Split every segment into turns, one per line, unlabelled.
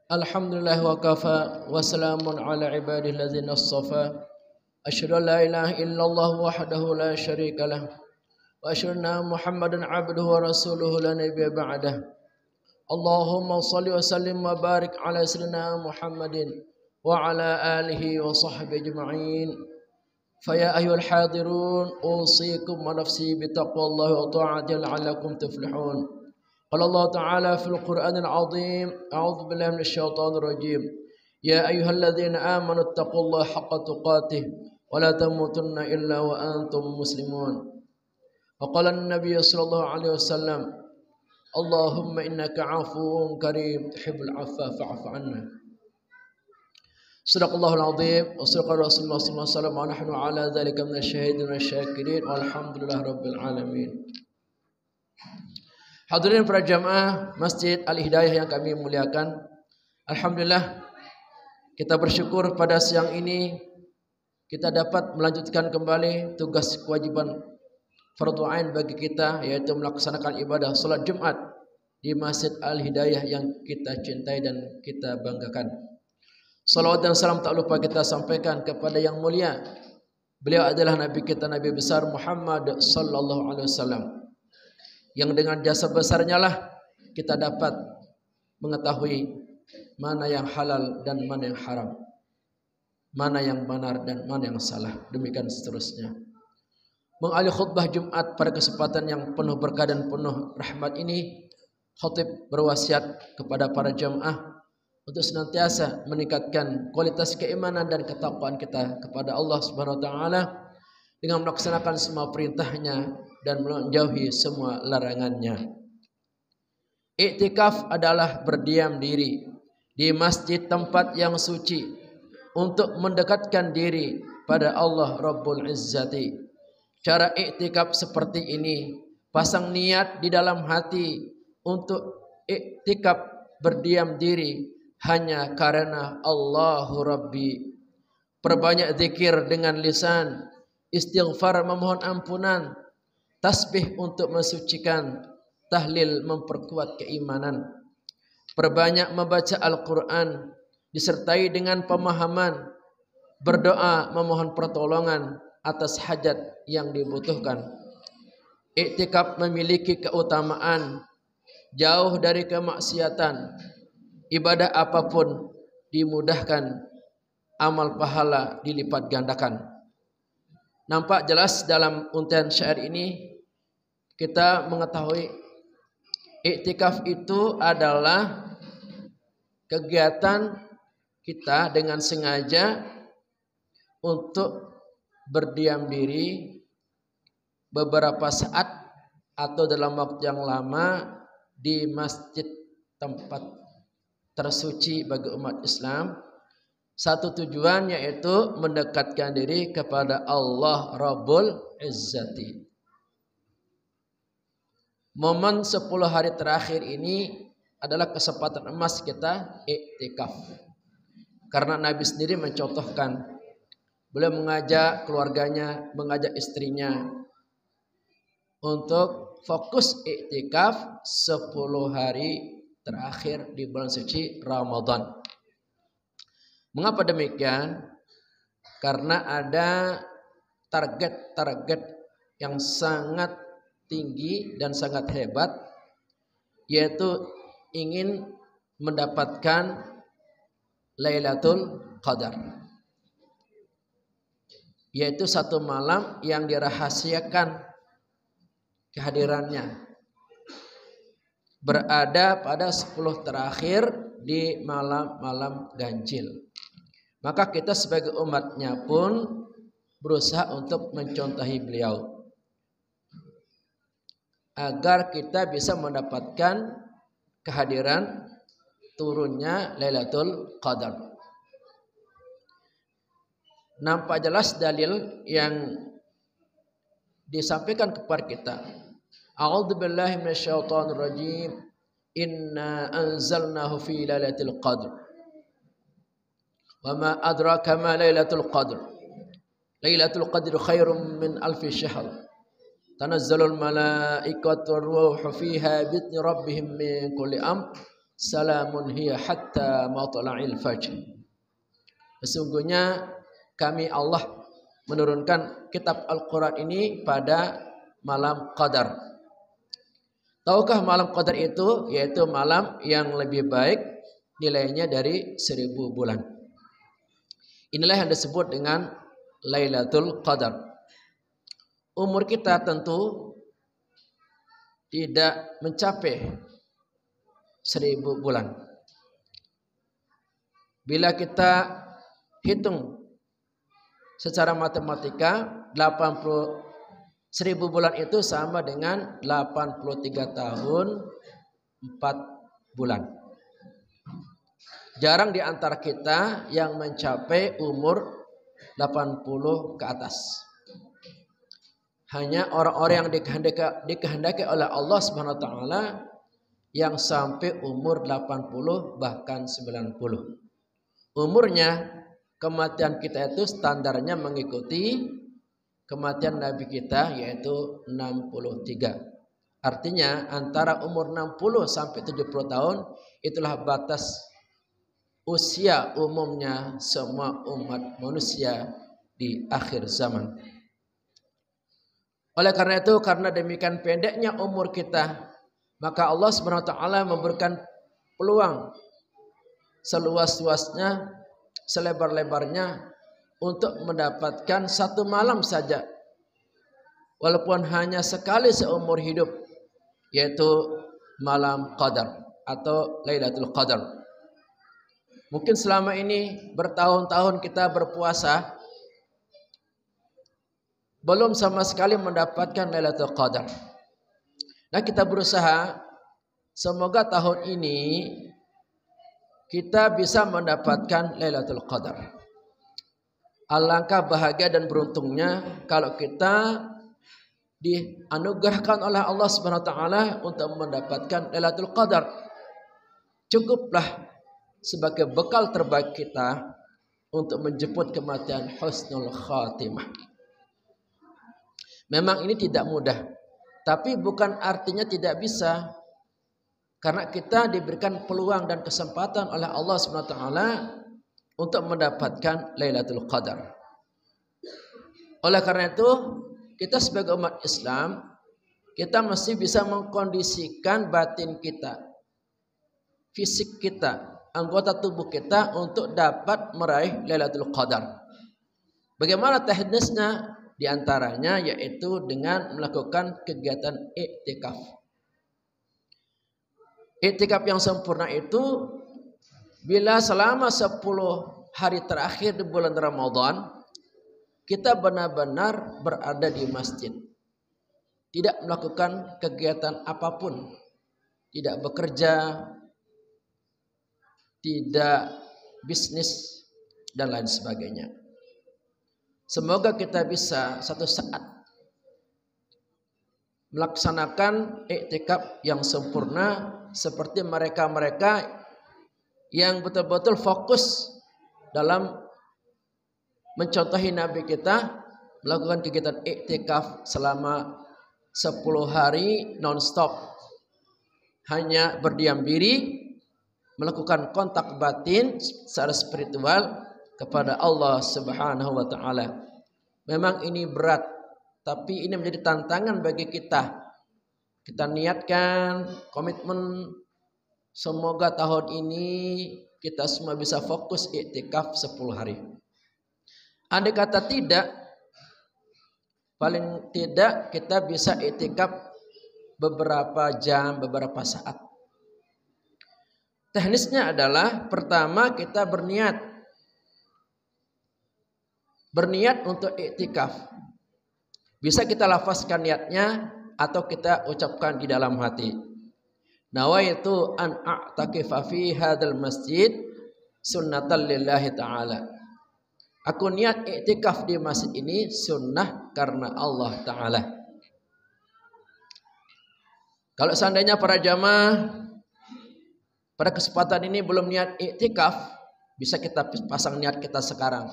Alhamdulillah wa kafa wa salamun ala ibadihi alladzina astafa. Asyhadu an la ilaha illallah wahdahu la syarika lah wa asyhadu anna Muhammadan abduhu wa rasuluhu la nabiyya ba'dah. Allahumma shalli wa sallim wa barik ala sayyidina Muhammadin wa ala alihi wa sahbihi ajma'in. Faya ayyuhal hadirun usikum wa nafsi bitaqwallahi wa ta'atihi la'allakum tuflihun. قال الله تعالى في القرآن العظيم أعوذ بالله من الشيطان الرجيم يا أيها الذين آمنوا اتقوا الله حق تقاته ولا تموتن إلا وأنتم مسلمون وقال النبي صلى الله عليه وسلم اللهم إنك عفو كريم تحب العفو فاعف عنا صدق الله العظيم وصدق رسول الله صلى الله عليه وسلم ونحن على ذلك من الشهيدين والشاكرين والحمد لله رب العالمين. Hadirin para jamaah Masjid Al-Hidayah yang kami muliakan, alhamdulillah kita bersyukur pada siang ini kita dapat melanjutkan kembali tugas kewajiban fardhu ain bagi kita, yaitu melaksanakan ibadah salat Jumat di Masjid Al-Hidayah yang kita cintai dan kita banggakan. Salawat dan salam tak lupa kita sampaikan kepada yang mulia. Beliau adalah Nabi kita, Nabi besar Muhammad sallallahu alaihi wasallam, yang dengan jasa besarnya lah kita dapat mengetahui mana yang halal dan mana yang haram, mana yang benar dan mana yang salah, demikian seterusnya. Mengalih khutbah Jumat pada kesempatan yang penuh berkah dan penuh rahmat ini, khatib berwasiat kepada para jamaah untuk senantiasa meningkatkan kualitas keimanan dan ketakwaan kita kepada Allah Subhanahu wa taala dengan melaksanakan semua perintahnya dan menjauhi semua larangannya. Iktikaf adalah berdiam diri di masjid tempat yang suci untuk mendekatkan diri pada Allah Rabbul Izzati. Cara iktikaf seperti ini, pasang niat di dalam hati untuk iktikaf berdiam diri hanya karena Allahu Rabbi. Perbanyak zikir dengan lisan, istighfar memohon ampunan, tasbih untuk mensucikan, tahlil memperkuat keimanan. Perbanyak membaca Al-Quran disertai dengan pemahaman, berdoa memohon pertolongan atas hajat yang dibutuhkan. Iktikaf memiliki keutamaan jauh dari kemaksiatan. Ibadah apapun dimudahkan, amal pahala dilipat gandakan. Nampak jelas dalam untayan syair ini kita mengetahui iktikaf itu adalah kegiatan kita dengan sengaja untuk berdiam diri beberapa saat atau dalam waktu yang lama di masjid tempat tersuci bagi umat Islam. Satu tujuan yaitu mendekatkan diri kepada Allah Rabbul Izzati. Momen 10 hari terakhir ini adalah kesempatan emas kita iktikaf. Karena Nabi sendiri mencontohkan, beliau mengajak keluarganya, mengajak istrinya untuk fokus iktikaf 10 hari terakhir di bulan suci Ramadan. Mengapa demikian? Karena ada target-target yang sangat tinggi dan sangat hebat, yaitu ingin mendapatkan Lailatul Qadar, yaitu satu malam yang dirahasiakan kehadirannya, berada pada 10 terakhir di malam-malam ganjil. Maka kita sebagai umatnya pun berusaha untuk mencontohi beliau agar kita bisa mendapatkan kehadiran turunnya Lailatul Qadar. Nampak jelas dalil yang disampaikan kepada kita. A'udzubillahi minasyaitonirrajim. Inna anzalnahu fi Lailatul Qadr. Wa ma adraka ma Lailatul Qadr. Lailatul Qadr khairum min alfi syahr. Tanazzalul malaikatu war ruhu fiha bi'izni rabbihim min kulli amr. salamun hiya hatta matla'il fajr. Sesungguhnya kami Allah menurunkan kitab Al-Quran ini pada malam Qadar. Tahukah malam Qadar itu? Yaitu malam yang lebih baik nilainya dari 1000 bulan. Inilah yang disebut dengan Lailatul Qadar. Umur kita tentu tidak mencapai 1000 bulan. Bila kita hitung secara matematika, 1000 bulan itu sama dengan 83 tahun 4 bulan. Jarang di antara kita yang mencapai umur 80 ke atas. Hanya orang-orang yang dikehendaki oleh Allah Subhanahu wa taala yang sampai umur 80 bahkan 90. Umurnya, kematian kita itu standarnya mengikuti kematian Nabi kita, yaitu 63. Artinya antara umur 60 sampai 70 tahun itulah batas usia umumnya semua umat manusia di akhir zaman. Oleh karena itu, karena demikian pendeknya umur kita, maka Allah Subhanahu wa taala memberikan peluang seluas-luasnya, selebar-lebarnya untuk mendapatkan satu malam saja, walaupun hanya sekali seumur hidup, yaitu malam Qadar atau Lailatul Qadar. Mungkin selama ini bertahun-tahun kita berpuasa, belum sama sekali mendapatkan Lailatul Qadar. Nah, kita berusaha semoga tahun ini kita bisa mendapatkan Lailatul Qadar. Alangkah bahagia dan beruntungnya kalau kita dianugerahkan oleh Allah Subhanahu wa taala untuk mendapatkan Lailatul Qadar. Cukuplah sebagai bekal terbaik kita untuk menjemput kematian husnul khatimah. Memang ini tidak mudah, tapi bukan artinya tidak bisa, karena kita diberikan peluang dan kesempatan oleh Allah Subhanahu wa taala untuk mendapatkan Lailatul Qadar. Oleh karena itu, kita sebagai umat Islam, kita mesti bisa mengkondisikan batin kita, fisik kita, anggota tubuh kita untuk dapat meraih Lailatul Qadar. Bagaimana teknisnya? Di antaranya yaitu dengan melakukan kegiatan iktikaf. Iktikaf yang sempurna itu bila selama 10 hari terakhir di bulan Ramadan kita benar-benar berada di masjid, tidak melakukan kegiatan apapun, tidak bekerja, tidak bisnis dan lain sebagainya. Semoga kita bisa satu saat melaksanakan iktikaf yang sempurna seperti mereka-mereka yang betul-betul fokus dalam mencontohi Nabi kita melakukan kegiatan iktikaf selama 10 hari non-stop, hanya berdiam diri, melakukan kontak batin secara spiritual kepada Allah Subhanahu wa taala. Memang ini berat, tapi ini menjadi tantangan bagi kita. Kita niatkan komitmen, semoga tahun ini kita semua bisa fokus iktikaf 10 hari. Andai kata tidak, paling tidak kita bisa iktikaf beberapa jam, beberapa saat. Teknisnya adalah pertama kita berniat untuk iktikaf. Bisa kita lafazkan niatnya atau kita ucapkan di dalam hati. Nawaitu an a'takifa fi hadzal masjid sunnatan lillahi ta'ala. Aku niat iktikaf di masjid ini sunnah karena Allah Ta'ala. Kalau seandainya para jamaah pada kesempatan ini belum niat iktikaf, bisa kita pasang niat kita sekarang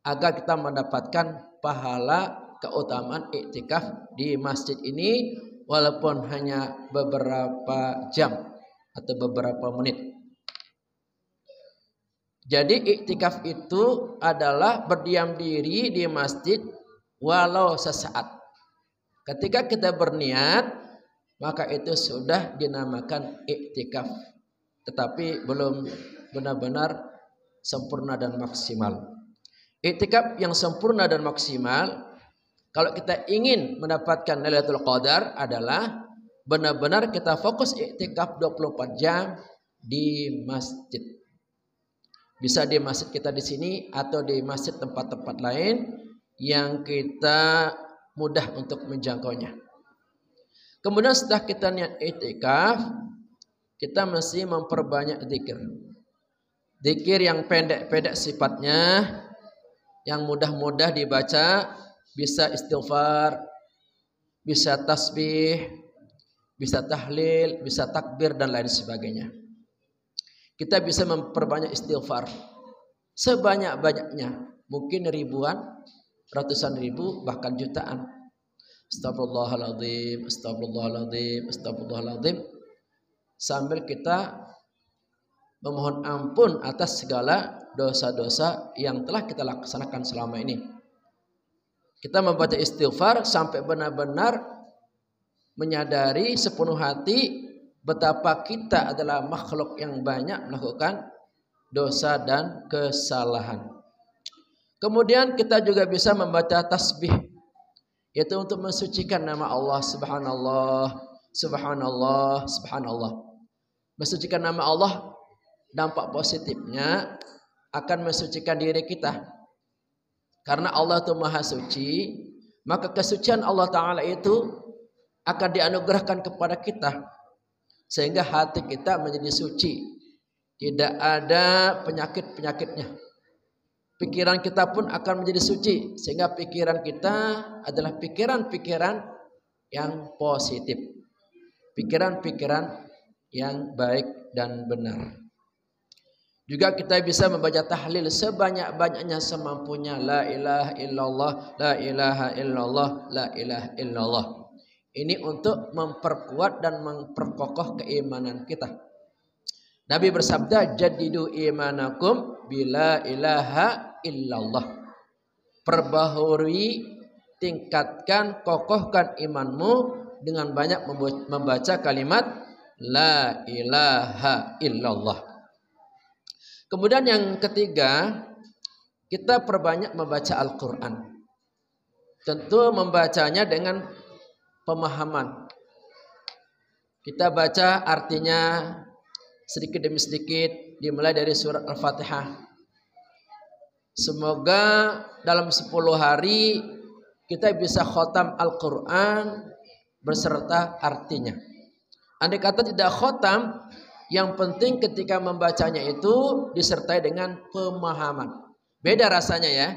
agar kita mendapatkan pahala keutamaan iktikaf di masjid ini walaupun hanya beberapa jam atau beberapa menit. Jadi iktikaf itu adalah berdiam diri di masjid walau sesaat. Ketika kita berniat, maka itu sudah dinamakan iktikaf. Tetapi belum benar-benar sempurna dan maksimal. Iktikaf yang sempurna dan maksimal, kalau kita ingin mendapatkan Lailatul Qadar adalah benar-benar kita fokus iktikaf 24 jam di masjid. Bisa di masjid kita di sini atau di masjid tempat-tempat lain yang kita mudah untuk menjangkaunya. Kemudian setelah kita niat iktikaf, kita mesti memperbanyak zikir. Zikir yang pendek-pendek sifatnya, yang mudah-mudah dibaca, bisa istighfar, bisa tasbih, bisa tahlil, bisa takbir dan lain sebagainya. Kita bisa memperbanyak istighfar sebanyak-banyaknya, mungkin ribuan, ratusan ribu, bahkan jutaan. Astagfirullahaladzim, astagfirullahaladzim, astagfirullahaladzim, sambil kita memohon ampun atas segala dosa-dosa yang telah kita laksanakan selama ini. Kita membaca istighfar sampai benar-benar menyadari sepenuh hati betapa kita adalah makhluk yang banyak melakukan dosa dan kesalahan. Kemudian kita juga bisa membaca tasbih, yaitu untuk mensucikan nama Allah. Subhanallah, subhanallah, subhanallah. Mensucikan nama Allah, dampak positifnya akan mensucikan diri kita. Karena Allah itu maha suci, maka kesucian Allah Ta'ala itu akan dianugerahkan kepada kita, sehingga hati kita menjadi suci, tidak ada penyakit-penyakitnya. Pikiran kita pun akan menjadi suci, sehingga pikiran kita adalah pikiran-pikiran yang positif, pikiran-pikiran yang baik dan benar. Juga kita bisa membaca tahlil sebanyak-banyaknya semampunya. La ilaha illallah, la ilaha illallah, la ilaha illallah. Ini untuk memperkuat dan memperkokoh keimanan kita. Nabi bersabda, jaddidu imanakum bila ilaha illallah. Perbaharui, tingkatkan, kokohkan imanmu dengan banyak membaca kalimat la ilaha illallah. Kemudian yang ketiga, kita perbanyak membaca Al-Quran. Tentu membacanya dengan pemahaman. Kita baca artinya sedikit demi sedikit, dimulai dari surat Al-Fatihah. Semoga dalam 10 hari kita bisa khotam Al-Quran beserta artinya. Andai kata tidak khotam, yang penting ketika membacanya itu disertai dengan pemahaman. Beda rasanya ya.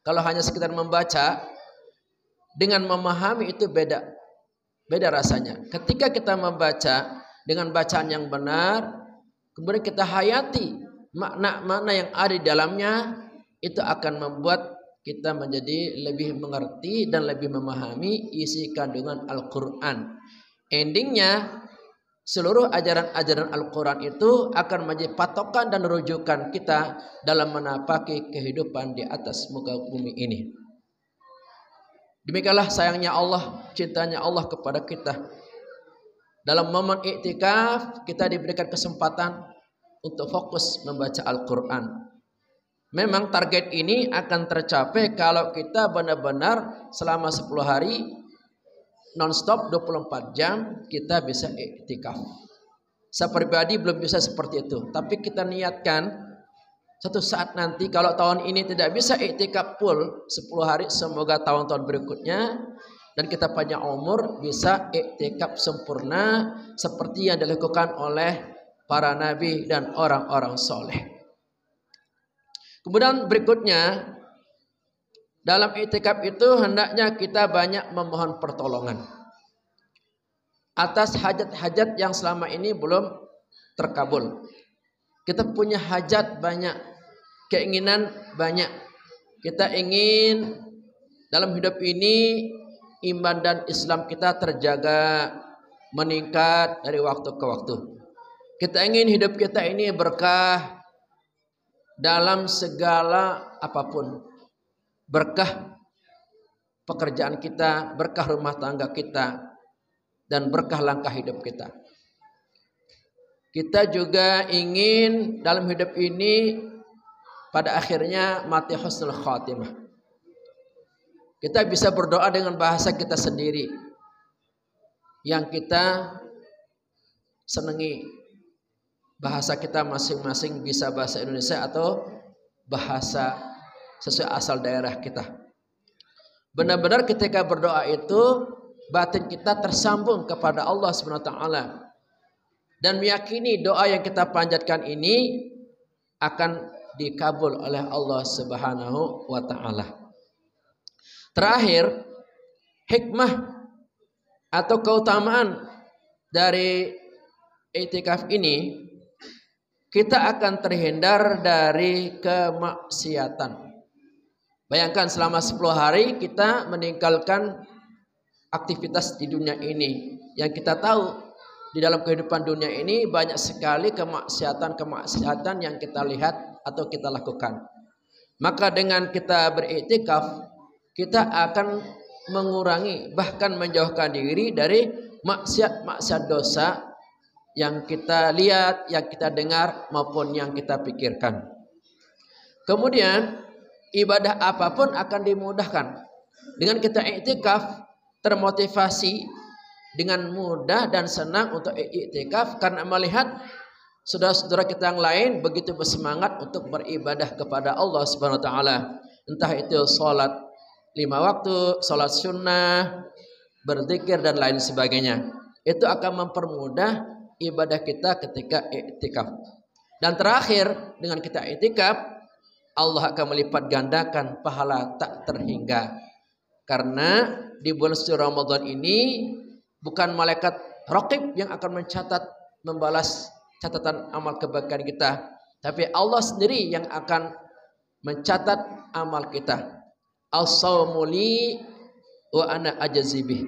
Kalau hanya sekedar membaca, dengan memahami itu beda. Beda rasanya. Ketika kita membaca dengan bacaan yang benar, kemudian kita hayati makna-makna yang ada di dalamnya, itu akan membuat kita menjadi lebih mengerti dan lebih memahami isi kandungan Al-Quran. Endingnya, seluruh ajaran-ajaran Al-Quran itu akan menjadi patokan dan rujukan kita dalam menapaki kehidupan di atas muka bumi ini. Demikianlah sayangnya Allah, cintanya Allah kepada kita. Dalam momen iktikaf kita diberikan kesempatan untuk fokus membaca Al-Quran. Memang target ini akan tercapai kalau kita benar-benar selama 10 hari non-stop 24 jam kita bisa iktikaf. Saya pribadi belum bisa seperti itu, tapi kita niatkan satu saat nanti kalau tahun ini tidak bisa iktikaf full 10 hari, semoga tahun-tahun berikutnya dan kita panjang umur bisa iktikaf sempurna seperti yang dilakukan oleh para nabi dan orang-orang soleh. Kemudian berikutnya, dalam iktikaf itu hendaknya kita banyak memohon pertolongan atas hajat-hajat yang selama ini belum terkabul. Kita punya hajat banyak, keinginan banyak. Kita ingin dalam hidup ini iman dan Islam kita terjaga, meningkat dari waktu ke waktu. Kita ingin hidup kita ini berkah dalam segala apapun. Berkah pekerjaan kita, berkah rumah tangga kita, dan berkah langkah hidup kita. Kita juga ingin dalam hidup ini pada akhirnya mati husnul khatimah. Kita bisa berdoa dengan bahasa kita sendiri yang kita senangi. Bahasa kita masing-masing bisa bahasa Indonesia atau bahasa sesuai asal daerah kita. Benar-benar ketika berdoa itu batin kita tersambung kepada Allah Subhanahu wa taala dan meyakini doa yang kita panjatkan ini akan dikabul oleh Allah Subhanahu wa taala. Terakhir, hikmah atau keutamaan dari i'tikaf ini, kita akan terhindar dari kemaksiatan. Bayangkan selama 10 hari kita meninggalkan aktivitas di dunia ini. Yang kita tahu di dalam kehidupan dunia ini banyak sekali kemaksiatan yang kita lihat atau kita lakukan. Maka dengan kita beriktikaf, kita akan mengurangi bahkan menjauhkan diri dari maksiat dosa yang kita lihat, yang kita dengar maupun yang kita pikirkan. Kemudian ibadah apapun akan dimudahkan. Dengan kita iktikaf termotivasi dengan mudah dan senang untuk iktikaf karena melihat saudara-saudara kita yang lain begitu bersemangat untuk beribadah kepada Allah Subhanahu wa taala. Entah itu salat 5 waktu, salat sunnah, berzikir dan lain sebagainya. Itu akan mempermudah ibadah kita ketika iktikaf. Dan terakhir, dengan kita iktikaf, Allah akan melipat gandakan pahala tak terhingga. Karena di bulan suci Ramadan ini bukan malaikat raqib yang akan mencatat, membalas catatan amal kebaikan kita, tapi Allah sendiri yang akan mencatat amal kita. As-shaumu li wa ana ajzi bih.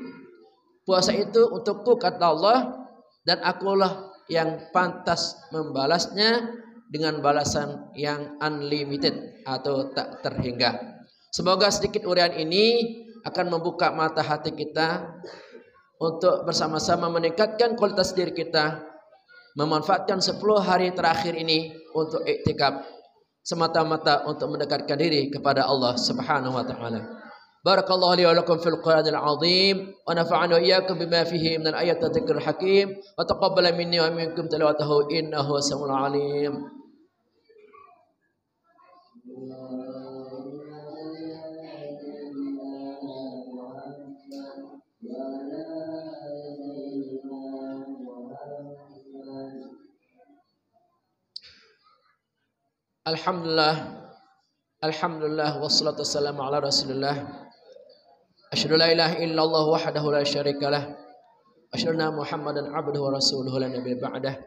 Puasa itu untukku kata Allah, dan akulah yang pantas membalasnya dengan balasan yang unlimited atau tak terhingga. Semoga sedikit uraian ini akan membuka mata hati kita untuk bersama-sama meningkatkan kualitas diri kita, memanfaatkan 10 hari terakhir ini untuk iktikaf semata-mata untuk mendekatkan diri kepada Allah Subhanahu wa taala. Barakallahu li wa lakum fil Qur'anil azim wa nafa'ana wa iyyakum bima fihi minal ayati dzikril hakim wa taqabbala minni wa minkum tilawatahu innahu samiul alim. Alhamdulillah wassalatu wassalamu ala Rasulillah. Asyhadu la ilaha illallah wahdahu la syarikalah. Asyhadu anna Muhammadan abduhu wa rasuluhu la nabiyya ba'dah.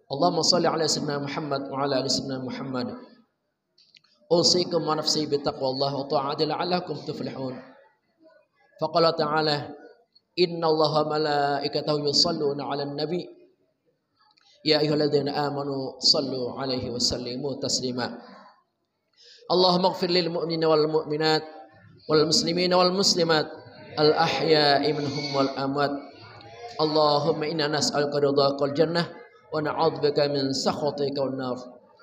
Allahumma shalli ala sayyidina Muhammad wa ala ali sayyidina Muhammad. Usikum wa nafsi bi taqwallah wa ta'ati la'allakum tuflihun. Faqala ta'ala innallaha malaikatahu yusalluna 'alan nabi. Ya ayyuhalladzina amanu sallu 'alaihi wa sallimu taslima. Allahumma ighfir lil mu'minina wal mu'minat wal muslimina wal muslimat al ahya'i minhum wal amwat. Allahumma inna nas'aluka ridhaqal jannah wa na'udzubika min sakhatika wan nar.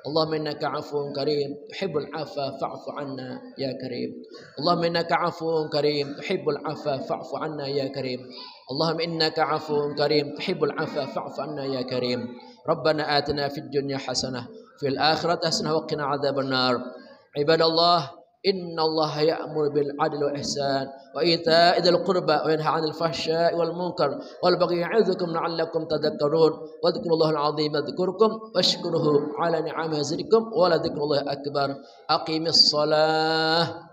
Allahumma innaka 'afuwun karim tuhibbul 'afwa fa'fu 'anna ya karim. Allahumma innaka 'afuwun karim tuhibbul 'afwa fa'fu 'anna ya karim. Allahumma innaka 'afuwun karim tuhibbul 'afwa fa'fu 'anna ya karim. Rabbana atina fid dunya hasanah fil akhirati hasanah wa qina adzaban nar. Ibadallah, innallaha ya'muru bil 'adli wal ihsan wa ita'i dzil qurba wa yanha 'anil fahsya'i wal munkar wal baghi ya'idzukum la'allakum tadhakkarun. Wa dzikrullahil 'azim yadhkurukum washkuruhu 'ala ni'amihi yazidkum wa la dzikrullahi akbar. Aqimis shalah.